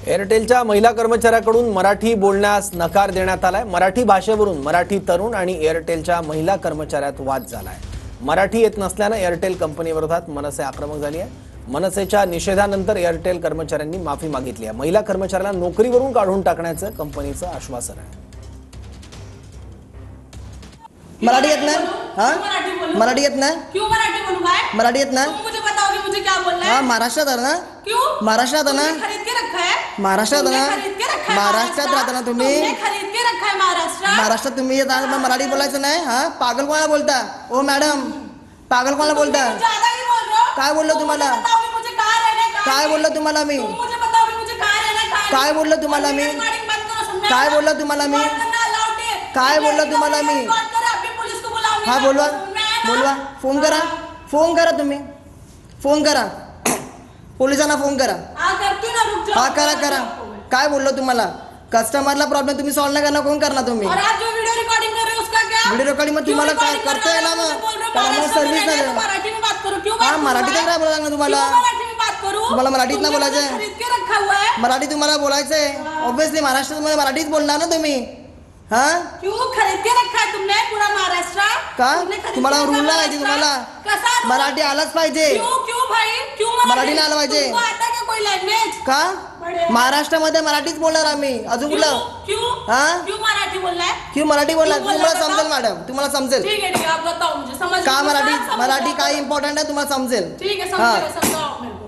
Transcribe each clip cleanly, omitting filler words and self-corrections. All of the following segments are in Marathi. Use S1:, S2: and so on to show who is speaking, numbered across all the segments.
S1: एअरटेलच्या महिला कर्मचाऱ्याकडून मराठी बोलण्यास नकार देण्यात आलाय। मराठी भाषेवरून मराठी तरुण आणि एअरटेलच्या महिला कर्मचाऱ्यात वाद झालाय। मराठी येत नसल्याने एअरटेल कंपनीविरोधात मनसे आक्रमक झाली आहे। मनसेच्या निषेधानंतर एअरटेल कर्मचाऱ्यांनी माफी मागितली आहे। महिला कर्मचाऱ्याला नोकरीवरून काढून टाकण्याचं कंपनीचं आश्वासन आहे।
S2: मराठी येत ना? हाँ मराठी येत ना?
S3: क्यों मराठी बोलूं भाई?
S2: मराठी येत ना?
S3: तुम मुझे बताओगे मुझे क्या बोलना है?
S2: हाँ महाराष्ट्रात आहे ना?
S3: क्यों?
S2: महाराष्ट्रात आहे ना?
S3: तुमने खरीद के रखा है?
S2: महाराष्ट्रात आहे
S3: तुमने
S2: ना?
S3: खरीद के रखा है
S2: महाराष्ट्रात राहता ना तुम्ही?
S3: तुमने खरीद के रखा है महाराष्ट्र?
S2: महाराष्ट्रात तुम्ही येत मग मराठी बोलायचं नाही? हाँ पागल कोणाला बोलता? ओ मॅडम पागल कोणाला बोलता?
S3: तुम ज्यादा ही बोल रहे हो।
S2: काय बोललो
S3: तुम
S2: तुम्हाला?
S3: मुझे बताओगे मुझे कहाँ रहना है, कहाँ
S2: काय
S3: नहीं?
S2: बोललो तुम्हाला मी?
S3: तुम मुझे बताओगे मुझे कहाँ रहना है, कहाँ
S2: काय
S3: नहीं?
S2: बोललो तुम्हाला मी?
S3: रिकॉर्डिंग बंद करो, समझा?
S2: काय बोललो तुम्हाला मी?
S3: रिकॉर्ड करना allowed है।
S2: काय बोललो तुम्हाला मी?
S3: रिकॉर्ड करो, अभी पुलिस को बुलाऊंगी।
S2: हाँ बोलवा
S3: समझ में आया ना?
S2: बोलवा फोन करा तुम्ही फोन करा पोलिसांना फोन करा।
S3: हाँ करती ना, रुक जाओ।
S2: हा करा काय बोललो तुम्हाला? कस्टमरला प्रॉब्लेम तुम्ही सॉल्व नाही करणार कोण करणार तुम्ही?
S3: और आप जो वीडियो रिकॉर्डिंग कर रहे हो उसका क्या?
S2: व्हिडिओ रेकॉर्डिंग मग तुम्हाला काय करतोय ना मग सर्व्हिस नाही देणार।
S3: मराठी में बात करो। क्यों
S2: हाँ
S3: बात
S2: मराठीत
S3: करूं
S2: काय बोलायला लागणार तुम्हाला?
S3: क्यों मराठी में बात करूं?
S2: तुम्हाला मराठीत ना
S3: तुमने
S2: बोलायचं
S3: मुझे
S2: आहे?
S3: खरीद के रखा हुआ है।
S2: मराठी तुम्हाला बोलायचंय ऑब्विसली महाराष्ट्रामध्ये मराठीच बोलणार ना तुम्ही। हाँ
S3: क्यों खरीद के रखा है तुमने पूरा महाराष्ट्र?
S2: का
S3: तुमने खरीद
S2: तुम्हाला
S3: के रखा
S2: रूल नाही माहिती?
S3: महाराष्ट्र?
S2: तुम्हाला
S3: कसा rule?
S2: मराठी आलंच पाहिजे।
S3: क्यों क्यों भाई क्यों
S2: मराठी नाही आलं पाहिजे।
S3: तुमको आता क्या कोई लैंग्वेज?
S2: का
S3: बड़े-
S2: महाराष्ट्रामध्ये मराठीच बोलणार आम्ही अजून कुठलं?
S3: क्यों
S2: हाँ?
S3: क्यों मराठी बोलना है?
S2: क्यों मराठी बोलणार?
S3: क्यों
S2: तुम्हाला
S3: बोलणार
S2: समजेल
S3: बताओ?
S2: मॅडम तुम्हाला समजेल
S3: ठीक है आप बताओ मुझे समझ
S2: का
S3: में
S2: मराठी
S3: समझ
S2: मराठी
S3: में
S2: काय
S3: आता?
S2: इम्पॉर्टंट आहे तुम्हाला समजेल।
S3: ठीक है
S2: हाँ।
S3: समझाओ आप मेरे को।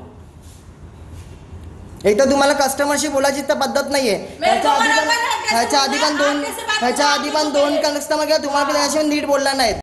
S2: एक तर तुम्हाला कस्टमरशी बोलायची तर पद्धत नाहीये। ह्याच्या आधी पण दोन कस्टमर किंवा तुम्हाला त्याच्याशी नीट बोलला नाहीत।